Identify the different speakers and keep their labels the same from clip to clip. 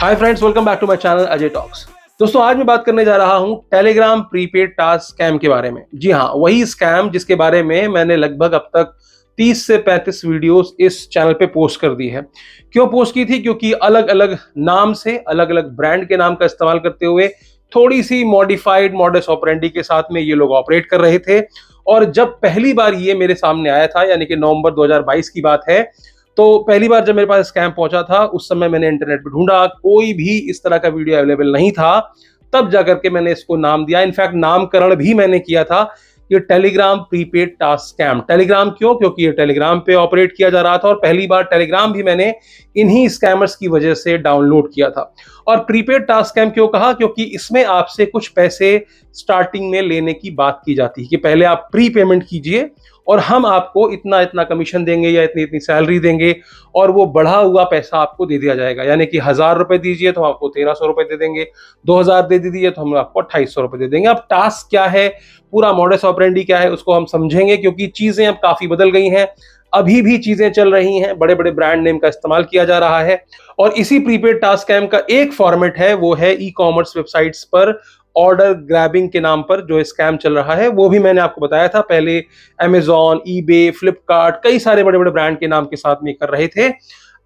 Speaker 1: Hi friends, welcome back to my channel Ajay talks. दोस्तों, आज मैं बात करने जा रहा हूं टेलीग्राम प्रीपेड टास्क स्कैम के बारे में। जी हां, वही स्कैम जिसके बारे में मैंने लगभग अब तक 30 से 35 वीडियोस इस चैनल पे पोस्ट कर दी है। क्यों पोस्ट की थी? क्योंकि अलग अलग नाम से, अलग अलग ब्रांड के नाम का इस्तेमाल करते हुए थोड़ी सी मॉडिफाइड मॉडस ऑपरेंडी के साथ में ये लोग ऑपरेट कर रहे थे। और जब पहली बार ये मेरे सामने आया था, यानी कि नवंबर 2022 की बात है, तो पहली बार जब मेरे पास स्कैम पहुंचा था, उस समय मैंने इंटरनेट पे ढूंढा, कोई भी इस तरह का वीडियो अवेलेबल नहीं था। तब जाकर के मैंने इसको नाम दिया। इनफैक्ट नामकरण भी मैंने किया था, ये Telegram prepaid task scam. Telegram क्यों? क्योंकि ये टेलीग्राम पे ऑपरेट किया जा रहा था और पहली बार टेलीग्राम भी मैंने इन्हीं स्कैमर्स की वजह से डाउनलोड किया था। और प्रीपेड टास्क स्कैम क्यों कहा? क्योंकि इसमें आपसे कुछ पैसे स्टार्टिंग में लेने की बात की जाती है कि पहले आप प्री पेमेंट कीजिए और हम आपको इतना इतना कमीशन देंगे या इतनी इतनी सैलरी देंगे, और वो बढ़ा हुआ पैसा आपको दे दिया जाएगा। यानी कि 1000 रुपए दीजिए तो हम आपको 1300 रुपए दे देंगे, 2000 दे दीजिए तो हम आपको 2800 रुपए दे देंगे। अब टास्क क्या है, पूरा मॉडस ऑपरेंडी क्या है, उसको हम समझेंगे, क्योंकि चीजें अब काफी बदल गई हैं। अभी भी चीजें चल रही हैं, बड़े बड़े ब्रांड नेम का इस्तेमाल किया जा रहा है। और इसी प्रीपेड टास्क स्कैम का एक फॉर्मेट है, वो है ई कॉमर्स वेबसाइट्स पर ऑर्डर ग्रैबिंग के नाम पर जो स्कैम चल रहा है। वो भी मैंने आपको बताया था पहले, अमेजॉन, ईबे, फ्लिपकार्ट, कई सारे बड़े बड़े ब्रांड के नाम के साथ में कर रहे थे।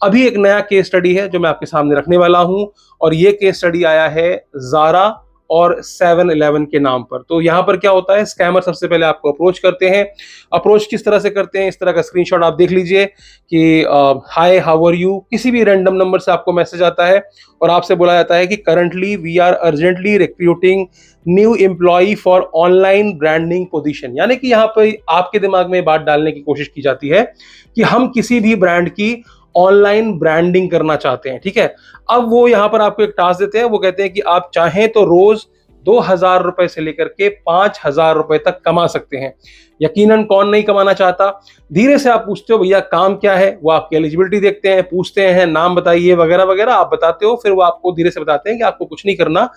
Speaker 1: अभी एक नया केस स्टडी है जो मैं आपके सामने रखने वाला हूं, और ये केस स्टडी आया है जारा और 7-Eleven के नाम पर। तो यहां पर क्या होता है, स्कैमर सबसे पहले आपको अप्रोच करते हैं। अप्रोच किस तरह से करते हैं, इस तरह का स्क्रीनशॉट आप देख लीजिए कि हाय हाउ आर यू, किसी भी रैंडम नंबर से आपको मैसेज आता है और आपसे बोला जाता है कि currently we are urgently recruiting new employ for online branding position. यानी कि यहाँ पर आपके दिमाग में बात डालने की कोशिश की जाती है कि हम किसी भी ब्रांड की ऑनलाइन ब्रांडिंग करना चाहते हैं। ठीक है, अब वो यहां पर आपको एक टास्क देते हैं। वो कहते हैं कि आप चाहें तो रोज 2000 रुपए से लेकर के 5000 रुपए तक कमा सकते हैं। यकीनन कौन नहीं कमाना चाहता। धीरे से आप पूछते हो भैया काम क्या है, वो आपकी एलिजिबिलिटी देखते हैं, पूछते हैं नाम बताइए वगैरह वगैरह, आप बताते हो, फिर वो आपको धीरे से बताते हैं कि आपको कुछ नहीं करना।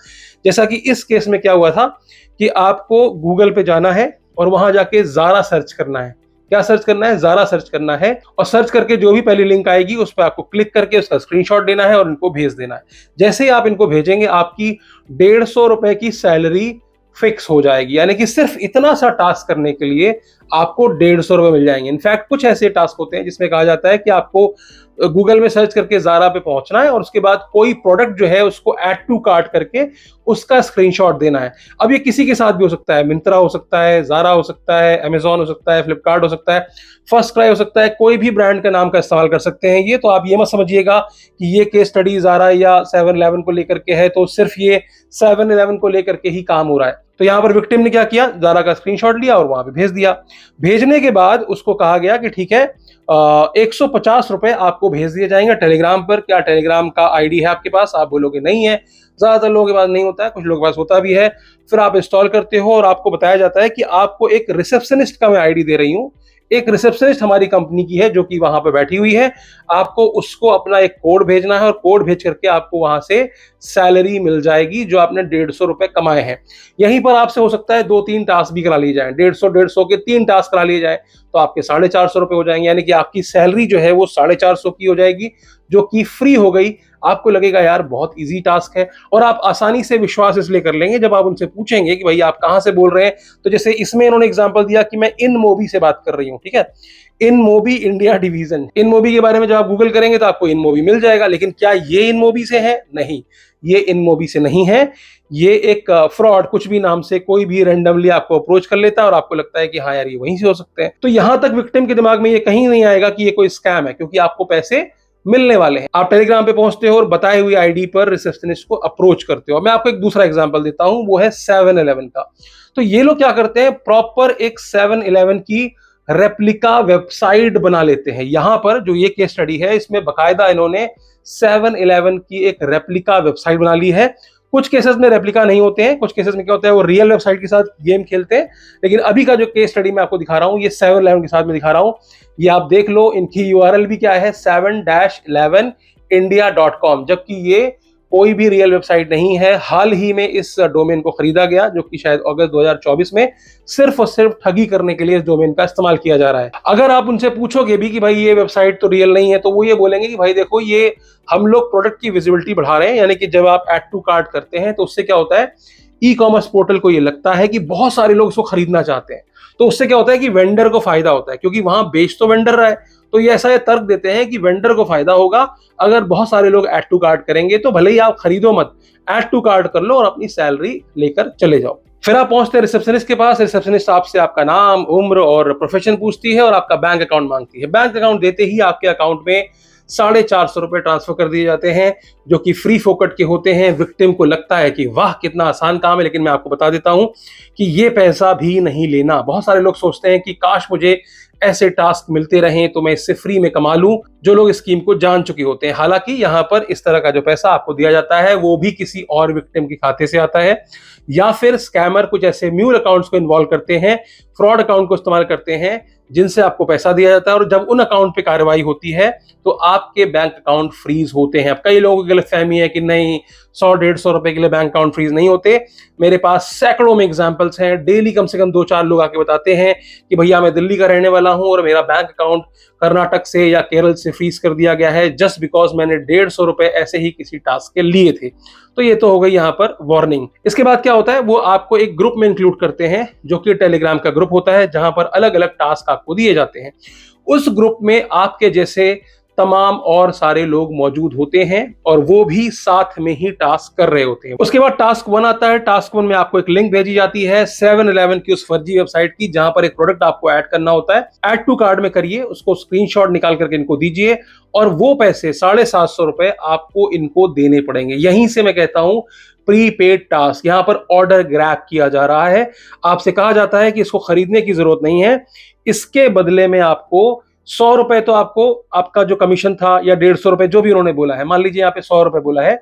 Speaker 1: जैसा कि इस केस में क्या हुआ था कि आपको गूगल पे जाना है और वहां जाके जारा सर्च करना है। क्या सर्च करना है? जारा सर्च करना है। और सर्च करके जो भी पहली लिंक आएगी उस पर आपको क्लिक करके उसका स्क्रीनशॉट देना है और इनको भेज देना है। जैसे ही आप इनको भेजेंगे, आपकी 150 रुपए की सैलरी फिक्स हो जाएगी। यानी कि सिर्फ इतना सा टास्क करने के लिए आपको 150 रुपए मिल जाएंगे। इनफैक्ट कुछ ऐसे टास्क होते हैं जिसमें कहा जाता है कि आपको गूगल में सर्च करके जारा पे पहुंचना है और उसके बाद कोई प्रोडक्ट जो है उसको ऐड टू कार्ट करके उसका स्क्रीनशॉट देना है। अब ये किसी के साथ भी हो सकता है, मिंत्रा हो सकता है, जारा हो सकता है, अमेजॉन हो सकता है, फ्लिपकार्ट हो सकता है, फर्स्ट क्राई हो सकता है, कोई भी ब्रांड का नाम का इस्तेमाल कर सकते हैं ये। तो आप ये मत समझिएगा कि ये केस स्टडी जारा या 7-Eleven को लेकर के है तो सिर्फ ये 7-Eleven को लेकर के ही काम हो रहा है। तो यहां पर विक्टिम ने क्या किया, जारा का स्क्रीनशॉट लिया और वहां पे भेज दिया। भेजने के बाद उसको कहा गया कि ठीक है, 150 रुपए आपको भेज दिए जाएंगे टेलीग्राम पर। क्या टेलीग्राम का आईडी है आपके पास? आप बोलोगे नहीं है। ज्यादातर लोगों के पास नहीं होता है, कुछ लोगों के पास होता भी है। फिर आप इंस्टॉल करते हो और आपको बताया जाता है कि आपको एक रिसेप्शनिस्ट का मैं आईडी दे रही हूं। एक रिसेप्शनिस्ट हमारी कंपनी की है जो कि वहां पे बैठी हुई है। आपको उसको अपना एक कोड भेजना है और कोड भेज करके आपको वहां से सैलरी मिल जाएगी जो आपने 150 रुपए कमाए हैं। यहीं पर आपसे हो सकता है 2-3 टास्क भी करा लिए जाए, 150 के 3 टास्क करा लिए जाए तो आपके 450 रुपए हो जाएंगे। यानी कि आपकी सैलरी जो है वो 450 की हो जाएगी, जो कि फ्री हो गई। आपको लगेगा यार बहुत इजी टास्क है, और आप आसानी से विश्वास इसलिए कर लेंगे जब आप उनसे पूछेंगे कि भाई आप कहां से बोल रहे हैं। तो जैसे इसमें इन्होंने एग्जांपल दिया कि मैं इन मोबी से बात कर रही हूं। ठीक है, इन मोबी इंडिया डिवीजन। इन मोबी के बारे में जब आप गूगल करेंगे तो आपको इन मोबी मिल जाएगा। लेकिन क्या ये इन मोबी से है? नहीं, ये इन मोबी से नहीं है। ये एक फ्रॉड, कुछ भी नाम से कोई भी रैंडमली आपको अप्रोच कर लेता है और आपको लगता है कि हाँ यार ये वहीं से हो सकते हैं। तो यहां तक विक्टिम के दिमाग में ये कहीं नहीं आएगा कि ये कोई स्कैम है, क्योंकि आपको पैसे मिलने वाले हैं। आप टेलीग्राम पे पहुंचते हो और बताए हुई आईडी पर रिसेप्शनिस्ट को अप्रोच करते हो। मैं आपको एक दूसरा एग्जांपल देता हूं, वो है 7-Eleven का। तो ये लोग क्या करते हैं, प्रॉपर एक 7-Eleven की रेप्लिका वेबसाइट बना लेते हैं। यहां पर जो ये केस स्टडी है इसमें बकायदा इन्होंने 7-Eleven की एक रेप्लिका वेबसाइट बना ली है। कुछ केसेस में रेप्लिका नहीं होते हैं, कुछ केसेस में क्या होता है वो रियल वेबसाइट के साथ गेम खेलते हैं। लेकिन अभी का जो केस स्टडी मैं आपको दिखा रहा हूं ये 7-Eleven के साथ में दिखा रहा हूं। ये आप देख लो, इनकी URL भी क्या है, 7-11india.com, जबकि ये कोई भी रियल वेबसाइट नहीं है। हाल ही में इस डोमेन को खरीदा गया, जो कि शायद अगस्त 2024 में सिर्फ और सिर्फ ठगी करने के लिए इस डोमेन का इस्तेमाल किया जा रहा है। अगर आप उनसे पूछोगे भी कि भाई ये वेबसाइट तो रियल नहीं है, तो वो ये बोलेंगे कि भाई देखो, ये हम लोग प्रोडक्ट की विजिबिलिटी बढ़ा रहे हैं। यानी कि जब आप ऐड टू कार्ट करते हैं तो उससे क्या होता है, ई कॉमर्स पोर्टल को ये लगता है कि बहुत सारे लोग इसको खरीदना चाहते हैं, तो उससे क्या होता है कि वेंडर को फायदा होता है, क्योंकि वहां बेच तो वेंडर रहा है। तो ये ऐसा तर्क देते हैं कि वेंडर को फायदा होगा अगर बहुत सारे लोग ऐड टू कार्ट करेंगे, तो भले ही आप खरीदो मत, ऐड टू कार्ट कर लो और अपनी सैलरी लेकर चले जाओ। फिर आप पहुंचते हैं रिसेप्शनिस्ट के पास। रिसेप्शनिस्ट आपसे आपका नाम, उम्र और प्रोफेशन पूछती है और आपका बैंक अकाउंट मांगती है। बैंक अकाउंट देते ही आपके अकाउंट में 450 रुपए ट्रांसफर कर दिए जाते हैं, जो कि फ्री फोकट के होते हैं। विक्टिम को लगता है कि वाह कितना आसान काम है, लेकिन मैं आपको बता देता हूं कि ये पैसा भी नहीं लेना। बहुत सारे लोग सोचते हैं कि काश मुझे ऐसे टास्क मिलते रहें तो मैं इससे फ्री में कमा लूं, जो लोग स्कीम को जान चुके होते हैं। हालांकि यहां पर इस तरह का जो पैसा आपको दिया जाता है वो भी किसी और विक्टिम के खाते से आता है, या फिर स्कैमर कुछ ऐसे म्यूल अकाउंट्स को इन्वॉल्व करते हैं, फ्रॉड अकाउंट को इस्तेमाल करते हैं, जिनसे आपको पैसा दिया जाता है। और जब उन अकाउंट पे कार्रवाई होती है तो आपके बैंक अकाउंट फ्रीज होते हैं। अब कई लोगों की गलतफहमी है कि नहीं, 100-150 रुपए के लिए बैंक अकाउंट फ्रीज नहीं होते। मेरे पास सैकड़ों में एग्जांपल्स हैं। डेली कम से कम 2-4 लोग आके बताते हैं कि भैया मैं दिल्ली का रहने वाला हूं और मेरा बैंक अकाउंट कर्नाटक से या केरल से फ्रीज कर दिया गया है, जस्ट बिकॉज मैंने 150 रुपए ऐसे ही किसी टास्क के लिए थे। तो ये तो हो गई यहाँ पर वार्निंग। इसके बाद क्या होता है, वो आपको एक ग्रुप में इंक्लूड करते हैं, जो कि टेलीग्राम का ग्रुप होता है, जहां पर अलग अलग टास्क आपको दिए जाते हैं। उस ग्रुप में आपके जैसे तमाम और सारे लोग मौजूद होते हैं और वो भी साथ में ही टास्क कर रहे होते हैं। उसके बाद टास्क 1 आता है। टास्क 1 में आपको एक लिंक भेजी जाती है 7-Eleven की उस फर्जी वेबसाइट की, जहां पर एक प्रोडक्ट आपको ऐड करना होता है। ऐड टू कार्ट में करिए, उसको स्क्रीनशॉट निकाल करके इनको दीजिए और वो पैसे 750 रुपए आपको इनको देने पड़ेंगे। यहीं से मैं कहता हूं प्रीपेड टास्क, यहां पर ऑर्डर ग्रैब किया जा रहा है। आपसे कहा जाता है कि इसको खरीदने की जरूरत नहीं है, इसके बदले में आपको 100 रुपए तो आपको आपका जो कमीशन था, या 150 रुपए जो भी उन्होंने बोला है, मान लीजिए यहाँ पे 100 रुपए बोला है,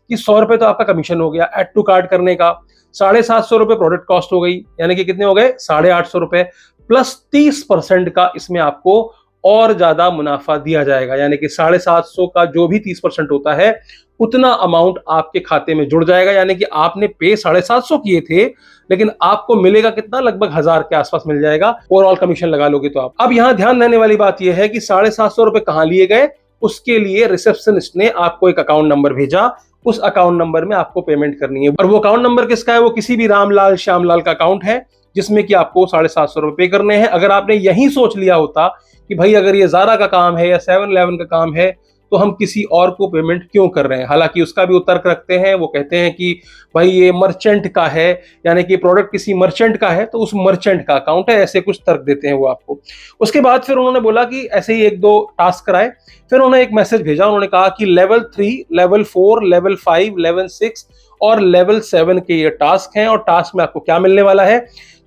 Speaker 1: कि 100 रुपए तो आपका कमीशन हो गया ऐड टू कार्ट करने का। 750 रुपए प्रोडक्ट कॉस्ट हो गई, यानी कि कितने हो गए, 850 रुपए, प्लस 30% का इसमें आपको और ज्यादा मुनाफा दिया जाएगा। यानी कि 750 का जो भी 30% होता है, उतना अमाउंट आपके खाते में जुड़ जाएगा। यानी कि आपने पे 750 किए थे, लेकिन आपको मिलेगा कितना, लगभग 1000 के आसपास मिल जाएगा, ओवरऑल कमीशन लगा लोगे तो आप। अब यहां ध्यान देने वाली बात यह है कि 750 रुपए कहां लिए गए, उसके लिए रिसेप्शनिस्ट ने आपको एक अकाउंट नंबर भेजा। उस अकाउंट नंबर में आपको पेमेंट करनी है, और वो अकाउंट नंबर किसका है, वो किसी भी रामलाल श्यामलाल का अकाउंट है, जिसमें कि आपको 750 रुपए पे करने हैं। अगर आपने यही सोच लिया होता कि भाई अगर ये ज़ारा का काम है या 7-Eleven का काम है, तो हम किसी और को पेमेंट क्यों कर रहे हैं। हालांकि उसका भी तर्क रखते हैं, वो कहते हैं कि भाई ये मर्चेंट का है, यानी कि प्रोडक्ट किसी मर्चेंट का है, तो उस मर्चेंट का अकाउंट है, ऐसे कुछ तर्क देते हैं वो आपको। उसके बाद फिर उन्होंने बोला कि ऐसे ही 1-2 टास्क कराए, फिर उन्होंने एक मैसेज भेजा। उन्होंने कहा कि लेवल 3, लेवल 4, लेवल 5, लेवल 6 और लेवल 7 के ये टास्क हैं। और टास्क में आपको क्या मिलने वाला है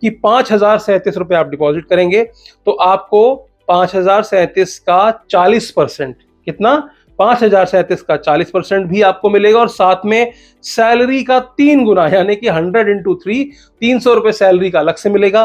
Speaker 1: कि 5037 रुपए आप डिपॉजिट करेंगे तो आपको 5037 का 40%, कितना, 5037 का 40% भी आपको मिलेगा, और साथ में सैलरी का 3 गुना, यानी कि 100 into 3, 300 रुपए सैलरी का अलग से मिलेगा।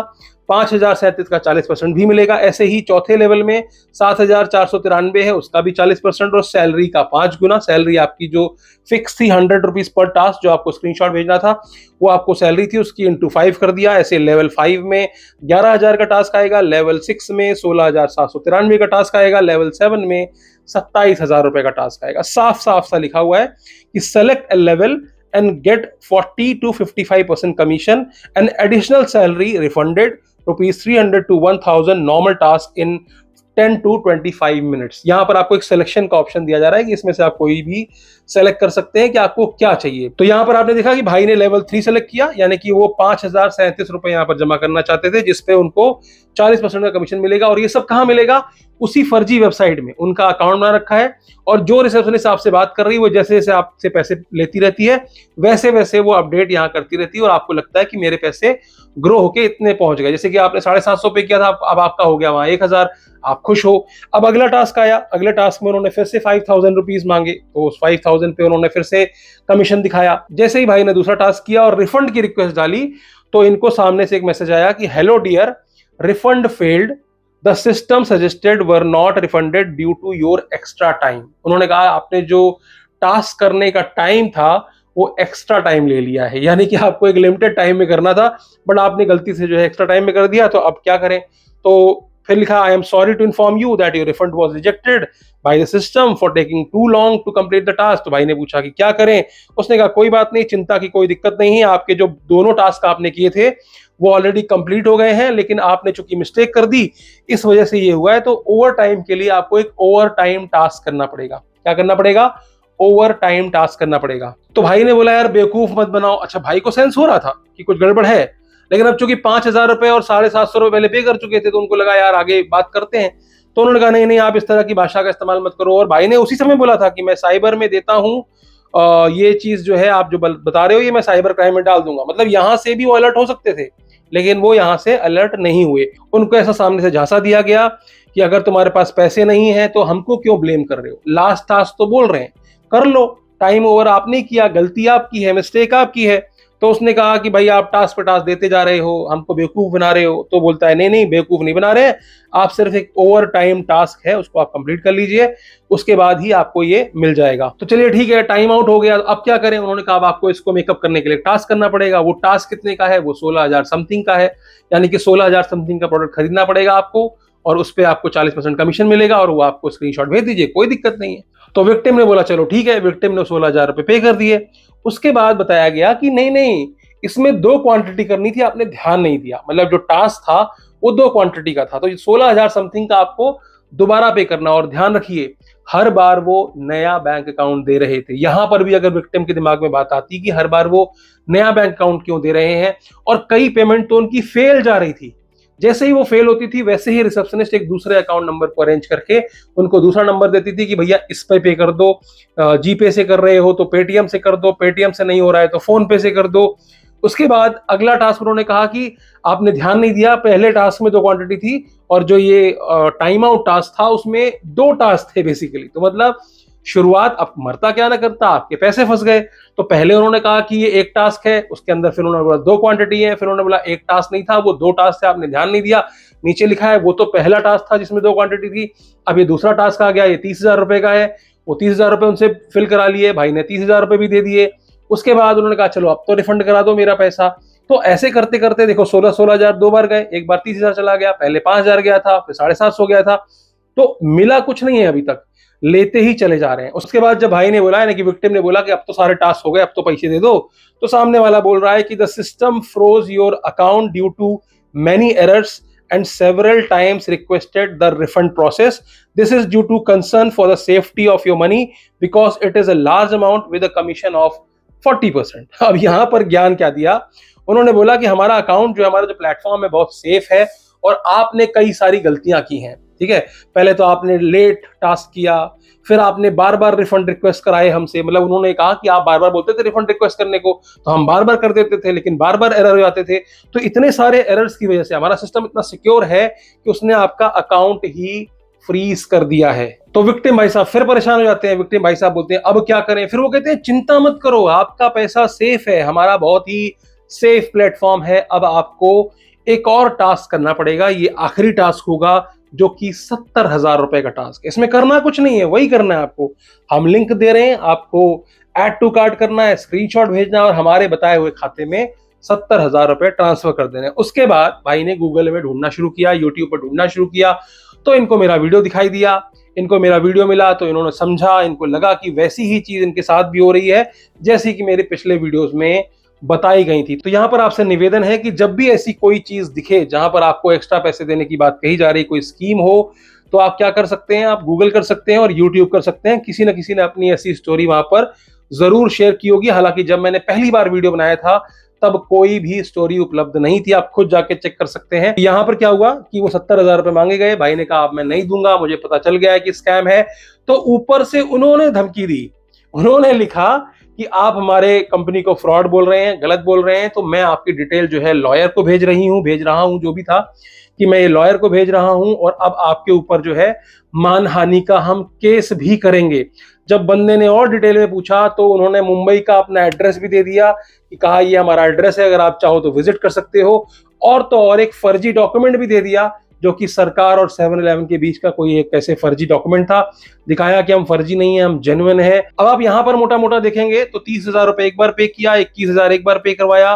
Speaker 1: 5037 का 40% भी मिलेगा। ऐसे ही चौथे लेवल में 7493 है, उसका भी 40%, और सैलरी का 5 गुना। सैलरी आपकी जो फिक्स थी 100 रुपीज पर टास्क, जो आपको स्क्रीनशॉट भेजना था, वो आपको सैलरी थी, उसकी इंटू 5 कर दिया। ऐसे लेवल 5 में 11,000 का टास्क आएगा, लेवल 6 में 16,793 का टास्क आएगा, लेवल 7 में 27,000 रुपए का टास्क आएगा। साफ साफ सा लिखा हुआ है कि select A level and get 40 to 55% commission and additional salary refunded rupees 300 to 1000 normal task in 10 to 25 minutes. यहां पर आपको एक सिलेक्शन का ऑप्शन दिया जा रहा है कि इसमें से आप कोई भी सेलेक्ट कर सकते हैं कि आपको क्या चाहिए। तो यहां पर आपने देखा कि भाई ने लेवल 3 सेलेक्ट किया, यानी कि वो 5037 रुपए यहां पर जमा करना चाहते थे, जिसपे उनको 40% का कमीशन मिलेगा। और ये सब कहां मिलेगा, उसी फर्जी वेबसाइट में उनका अकाउंट बना रखा है, और जो रिसेप्शनिस्ट आपसे बात कर रही है वो जैसे जैसे आपसे पैसे लेती रहती है, वैसे वैसे वो अपडेट यहाँ करती रहती है, और आपको लगता है कि मेरे पैसे ग्रो होके इतने पहुंच गए। जैसे कि आपने 750 पे किया था, अब आपका हो गया वहां 1000, आप खुश हो। अब अगला टास्क आया, अगले टास्क में उन्होंने फिर से 5000 रुपीज मांगे, तो उस 5000 पे उन्होंने फिर से कमीशन दिखाया। जैसे ही भाई ने दूसरा टास्क किया और रिफंड की रिक्वेस्ट डाली, तो इनको सामने से एक मैसेज आया कि hello dear, refund failed, the system suggested were not refunded due to your extra time. उन्होंने कहा आपने जो टास्क करने का टाइम था वो एक्स्ट्रा टाइम ले लिया है, यानी कि आपको एक लिमिटेड टाइम में करना था बट आपने गलती से जो है एक्स्ट्रा टाइम में कर दिया। तो अब क्या करें? तो फिर लिखा I am sorry to inform you that your refund was rejected by the system for taking too long to complete the task. तो भाई ने पूछा कि क्या करें? उसने कहा कोई बात नहीं, चिंता की कोई दिक्कत नहीं है, आपके जो दोनों टास्क आपने किए थे वो ऑलरेडी कंप्लीट हो गए हैं, लेकिन आपने चूंकि मिस्टेक कर दी इस वजह से ये हुआ है। तो ओवर टाइम के लिए आपको एक ओवर टाइम टास्क करना पड़ेगा। क्या करना पड़ेगा? ओवर टाइम टास्क करना पड़ेगा। तो भाई ने बोला यार बेवकूफ मत बनाओ। अच्छा, भाई को सेंस हो रहा था कि कुछ गड़बड़ है, लेकिन अब चूंकि 5,000 रुपए और 750 रुपए पहले पे कर चुके थे तो उनको लगा यार आगे बात करते हैं। तो उन्होंने कहा नहीं नहीं, आप इस तरह की भाषा का इस्तेमाल मत करो। और भाई ने उसी समय बोला था कि मैं साइबर में देता हूँ, ये चीज जो है आप जो बता रहे हो ये मैं साइबर क्राइम में डाल दूंगा। मतलब यहाँ से भी वो अलर्ट हो सकते थे, लेकिन वो यहाँ से अलर्ट नहीं हुए। उनको ऐसा सामने से झांसा दिया गया कि अगर तुम्हारे पास पैसे नहीं है तो हमको क्यों ब्लेम कर रहे हो, लास्ट टास्क तो बोल रहे हैं कर लो, टाइम ओवर आपने किया, गलती आपकी है, मिस्टेक आपकी है। तो उसने कहा कि भाई आप टास्क पे टास्क देते जा रहे हो, हमको बेवकूफ बना रहे हो। तो बोलता है नहीं नहीं बेवकूफ नहीं बना रहे, आप सिर्फ एक ओवर टाइम टास्क है उसको आप कंप्लीट कर लीजिए, उसके बाद ही आपको ये मिल जाएगा। तो चलिए ठीक है, टाइम आउट हो गया, अब क्या करें? उन्होंने कहा अब आपको इसको मेकअप करने के लिए टास्क करना पड़ेगा। वो टास्क कितने का है? वो 16,000 समथिंग का है, यानी कि 16,000 समथिंग का प्रोडक्ट खरीदना पड़ेगा आपको और उस पर आपको 40% कमीशन मिलेगा और वो आपको स्क्रीनशॉट भेज दीजिए, कोई दिक्कत नहीं है। तो विक्टिम ने बोला चलो ठीक है, विक्टिम ने 16,000 रुपए पे कर दिए। उसके बाद बताया गया कि नहीं नहीं, इसमें 2 क्वांटिटी करनी थी, आपने ध्यान नहीं दिया। मतलब जो टास्क था वो 2 क्वांटिटी का था, तो 16,000 समथिंग का आपको दोबारा पे करना। और ध्यान रखिए हर बार वो नया बैंक अकाउंट दे रहे थे। यहां पर भी अगर विक्टिम के दिमाग में बात आती कि हर बार वो नया बैंक अकाउंट क्यों दे रहे हैं, और कई पेमेंट तो उनकी फेल जा रही थी, जैसे ही वो फेल होती थी वैसे ही रिसेप्शनिस्ट एक दूसरे अकाउंट नंबर को अरेंज करके उनको दूसरा नंबर देती थी कि भैया इस पे कर दो, जीपे से कर रहे हो तो पेटीएम से कर दो, पेटीएम से नहीं हो रहा है तो फोन पे से कर दो। उसके बाद अगला टास्क उन्होंने कहा कि आपने ध्यान नहीं दिया, पहले टास्क में 2 क्वांटिटी थी और जो ये टाइम आउट टास्क था उसमें 2 टास्क थे बेसिकली। तो मतलब शुरुआत, अब मरता क्या ना करता, आपके पैसे फंस गए। तो पहले उन्होंने कहा कि ये एक टास्क है, उसके अंदर फिर उन्होंने बोला 2 क्वांटिटी है, फिर उन्होंने बोला एक टास्क नहीं था वो 2 टास्क थे, आपने ध्यान नहीं दिया। नीचे लिखा है वो तो पहला टास्क था जिसमें 2 क्वांटिटी थी, अब ये दूसरा टास्क आ गया, ये 30,000 रुपए का है। वो 30,000 रुपए उनसे फिल करा लिए, भाई ने 30,000 रुपए भी दे दिए। उसके बाद उन्होंने कहा चलो अब तो रिफंड करा दो मेरा पैसा। तो ऐसे करते करते देखो 16,000 2 बार गए, एक बार 30,000 चला गया, पहले 5,000 गया था, फिर 750 गया था। तो मिला कुछ नहीं है अभी तक, लेते ही चले जा रहे हैं। उसके बाद जब भाई ने बोला है ना कि विक्टिम ने बोला कि अब तो सारे टास्क हो गए, अब तो पैसे दे दो, तो सामने वाला बोल रहा है कि the system froze your account due to many errors and several times requested the refund process. This is due to concern for the safety of your money because it is a large amount with a commission of 40%. अब यहां पर ज्ञान क्या दिया उन्होंने? बोला कि हमारा अकाउंट जो हमारा जो प्लेटफॉर्म है बहुत सेफ है और आपने कई सारी गलतियां की हैं। ठीक है, पहले तो आपने लेट टास्क किया, फिर आपने बार बार रिफंड रिक्वेस्ट कराए हमसे। मतलब उन्होंने कहा कि आप बार बार बोलते थे रिफंड रिक्वेस्ट करने को, तो हम बार बार कर देते थे, लेकिन बार बार एरर हो जाते थे। तो इतने सारे एरर्स की वजह से हमारा सिस्टम इतना सिक्योर है कि उसने आपका अकाउंट ही फ्रीज कर दिया है। तो विक्टिम भाई साहब फिर परेशान हो जाते हैं। विक्टिम भाई साहब बोलते हैं अब क्या करें? फिर वो कहते हैं चिंता मत करो, आपका पैसा सेफ है, हमारा बहुत ही सेफ प्लेटफॉर्म है। अब आपको एक और टास्क करना पड़ेगा, ये आखिरी टास्क होगा जो कि 70,000 रुपए का टास्क है। इसमें करना कुछ नहीं है, वही करना है आपको। हम लिंक दे रहे हैं, आपको ऐड टू कार्ट करना है, स्क्रीनशॉट भेजना है और हमारे बताए हुए खाते में 70,000 रुपए ट्रांसफर कर देने। उसके बाद भाई ने गूगल में ढूंढना शुरू किया, यूट्यूब पर ढूंढना शुरू किया, तो इनको मेरा वीडियो दिखाई दिया। इनको मेरा वीडियो मिला तो इन्होंने समझा, इनको लगा कि वैसी ही चीज इनके साथ भी हो रही है जैसी कि मेरे पिछले वीडियोस में बताई गई थी। तो यहां पर आपसे निवेदन है कि जब भी ऐसी कोई चीज दिखे जहां पर आपको एक्स्ट्रा पैसे देने की बात कही जा रही, कोई स्कीम हो, तो आप क्या कर सकते हैं? आप गूगल कर सकते हैं और यूट्यूब कर सकते हैं। किसी न किसी ने अपनी ऐसी स्टोरी वहां पर जरूर शेयर की होगी। हालांकि जब मैंने पहली बार वीडियो बनाया था तब कोई भी स्टोरी उपलब्ध नहीं थी, आप खुद जाके चेक कर सकते हैं। यहां पर क्या हुआ कि वो 70,000 रुपए मांगे गए, भाई ने कहा अब मैं नहीं दूंगा, मुझे पता चल गया है कि स्कैम है। तो ऊपर से उन्होंने धमकी दी, उन्होंने लिखा कि आप हमारे कंपनी को फ्रॉड बोल रहे हैं, गलत बोल रहे हैं, तो मैं आपकी डिटेल जो है लॉयर को भेज रहा हूं, जो भी था कि मैं ये लॉयर को भेज रहा हूं और अब आपके ऊपर जो है मानहानि का हम केस भी करेंगे। जब बंदे ने और डिटेल में पूछा तो उन्होंने मुंबई का अपना एड्रेस भी दे दिया कि कहा ये हमारा एड्रेस है, अगर आप चाहो तो विजिट कर सकते हो। और तो और एक फर्जी डॉक्यूमेंट भी दे दिया जो कि सरकार और 7-Eleven के बीच का कोई एक ऐसे फर्जी डॉक्यूमेंट था। दिखाया कि हम फर्जी नहीं है, हम जेन्युइन है। अब आप यहाँ पर मोटा मोटा देखेंगे तो 30,000 रुपए एक बार पे किया, 21,000 एक बार पे करवाया,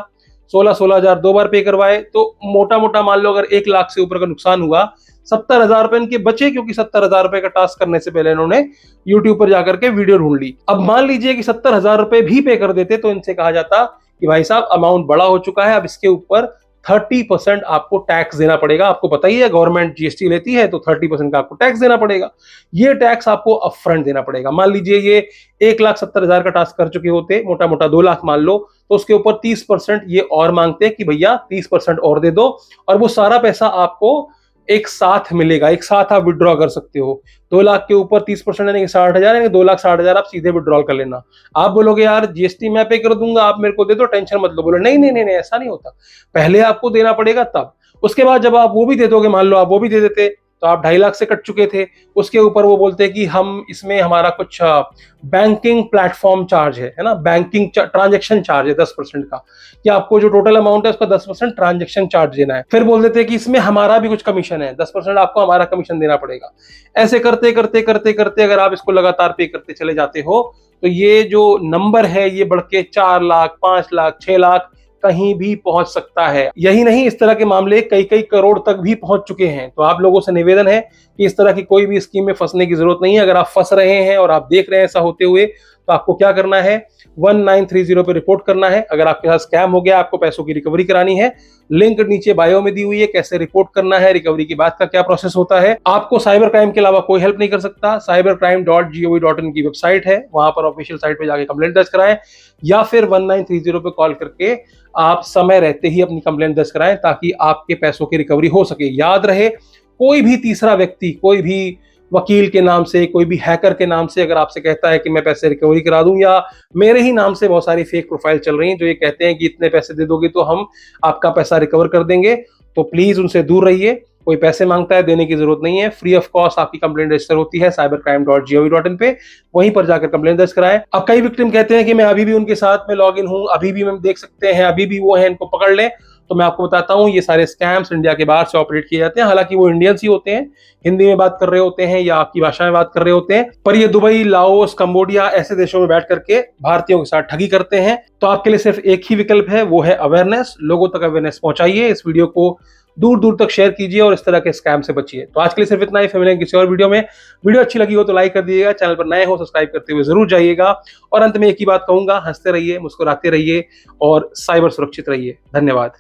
Speaker 1: 16,000 दो बार पे करवाए, तो मोटा मोटा मान लो अगर 1 लाख से ऊपर का नुकसान हुआ, 70,000 रुपए इनके बचे, क्योंकि 70,000 रुपए का टास्क करने से पहले इन्होंने यूट्यूब पर जाकर के वीडियो ढूंढ ली। अब मान लीजिए कि 70,000 रुपए भी पे कर देते तो इनसे कहा जाता कि भाई साहब अमाउंट बड़ा हो चुका है, अब इसके ऊपर 30% आपको टैक्स देना पड़ेगा। आपको पता ही है गवर्नमेंट जीएसटी लेती है, तो 30% का आपको टैक्स देना पड़ेगा। ये टैक्स आपको अपफ्रंट देना पड़ेगा। मान लीजिए ये 1,70,000 का टास्क कर चुके होते, मोटा मोटा 2 लाख मान लो, तो उसके ऊपर 30% ये और मांगते कि भैया 30% और दे दो, और वो सारा पैसा आपको एक साथ मिलेगा, एक साथ आप विड्रॉ कर सकते हो। 2 लाख के ऊपर 30% यानी 60,000, यानी 2,60,000 आप सीधे विड्रॉल कर लेना। आप बोलोगे यार जीएसटी मैं पे कर दूंगा, आप मेरे को दे दो, टेंशन मत लो। बोलो नहीं नहीं नहीं नहीं, ऐसा नहीं होता। पहले आपको देना पड़ेगा, तब उसके बाद जब आप वो भी दे दोगे, मान लो आप वो भी दे देते, तो आप 2.5 लाख से कट चुके थे। उसके ऊपर वो बोलते कि हम इसमें हमारा कुछ बैंकिंग प्लेटफॉर्म चार्ज है ना, बैंकिंग ट्रांजेक्शन चार्ज है 10% का, कि आपको जो टोटल अमाउंट है उसका 10% ट्रांजेक्शन चार्ज देना है। फिर बोल देते कि इसमें हमारा भी कुछ कमीशन है, 10% आपको हमारा कमीशन देना पड़ेगा। ऐसे करते करते करते करते अगर आप इसको लगातार पे करते चले जाते हो, तो ये जो नंबर है ये बढ़ के 4 लाख, 5 लाख, 6 लाख कहीं भी पहुंच सकता है। यही नहीं, इस तरह के मामले कई कई करोड़ तक भी पहुंच चुके हैं। तो आप लोगों से निवेदन है कि इस तरह की कोई भी स्कीम में फंसने की जरूरत नहीं है। अगर आप फंस रहे हैं और आप देख रहे हैं ऐसा होते हुए, तो आपको क्या करना है, 1930 पे रिपोर्ट करना है। अगर आपके साथ स्कैम हो गया, आपको पैसों की रिकवरी करानी है, लिंक नीचे बायो में दी हुई है, कैसे रिपोर्ट करना है, रिकवरी के बाद का क्या प्रोसेस होता है। आपको साइबर क्राइम के अलावा कोई हेल्प नहीं कर सकता। cybercrime.gov.in की वेबसाइट है, वहां पर ऑफिशियल साइट पे जाके कंप्लेंट दर्ज कराएं, या फिर 1930 पे कॉल करके आप समय रहते ही अपनी कंप्लेंट दर्ज कराएं, ताकि आपके पैसों की रिकवरी हो सके। याद रहे, कोई भी तीसरा व्यक्ति, कोई भी वकील के नाम से, कोई भी हैकर के नाम से अगर आपसे कहता है कि मैं पैसे रिकवरी करा दूं, या मेरे ही नाम से बहुत सारी फेक प्रोफाइल चल रही हैं जो ये कहते हैं कि इतने पैसे दे दोगे तो हम आपका पैसा रिकवर कर देंगे, तो प्लीज उनसे दूर रहिए। कोई पैसे मांगता है, देने की जरूरत नहीं है। फ्री ऑफ कॉस्ट आपकी कंप्लेंट रजिस्टर होती है cybercrime.gov.in पे, वहीं पर जाकर कंप्लेंट दर्ज कराएं। अब कई विक्टिम कहते हैं कि मैं अभी भी उनके साथ में लॉग इन हूं, अभी भी हम देख सकते हैं, अभी भी वो है, इनको पकड़ लें। तो मैं आपको बताता हूं, ये सारे स्कैम्स इंडिया के बाहर से ऑपरेट किए जाते हैं। हालांकि वो इंडियंस ही होते हैं, हिंदी में बात कर रहे होते हैं या आपकी भाषा में बात कर रहे होते हैं, पर ये दुबई, लाओस, कंबोडिया ऐसे देशों में बैठ करके भारतीयों के साथ ठगी करते हैं। तो आपके लिए सिर्फ एक ही विकल्प है, वो है अवेयरनेस। लोगों तक अवेयरनेस पहुंचाइए, इस वीडियो को दूर दूर तक शेयर कीजिए और इस तरह के स्कैम से बचिए। तो आज के लिए सिर्फ इतना ही। फिर मिलेंगे किसी और वीडियो में। वीडियो अच्छी लगी हो तो लाइक कर दीजिएगा, चैनल पर नए हो सब्सक्राइब करते हुए जरूर जाइएगा। और अंत में एक ही बात कहूंगा, हंसते रहिए, मुस्कुराते रहिए और साइबर सुरक्षित रहिए। धन्यवाद।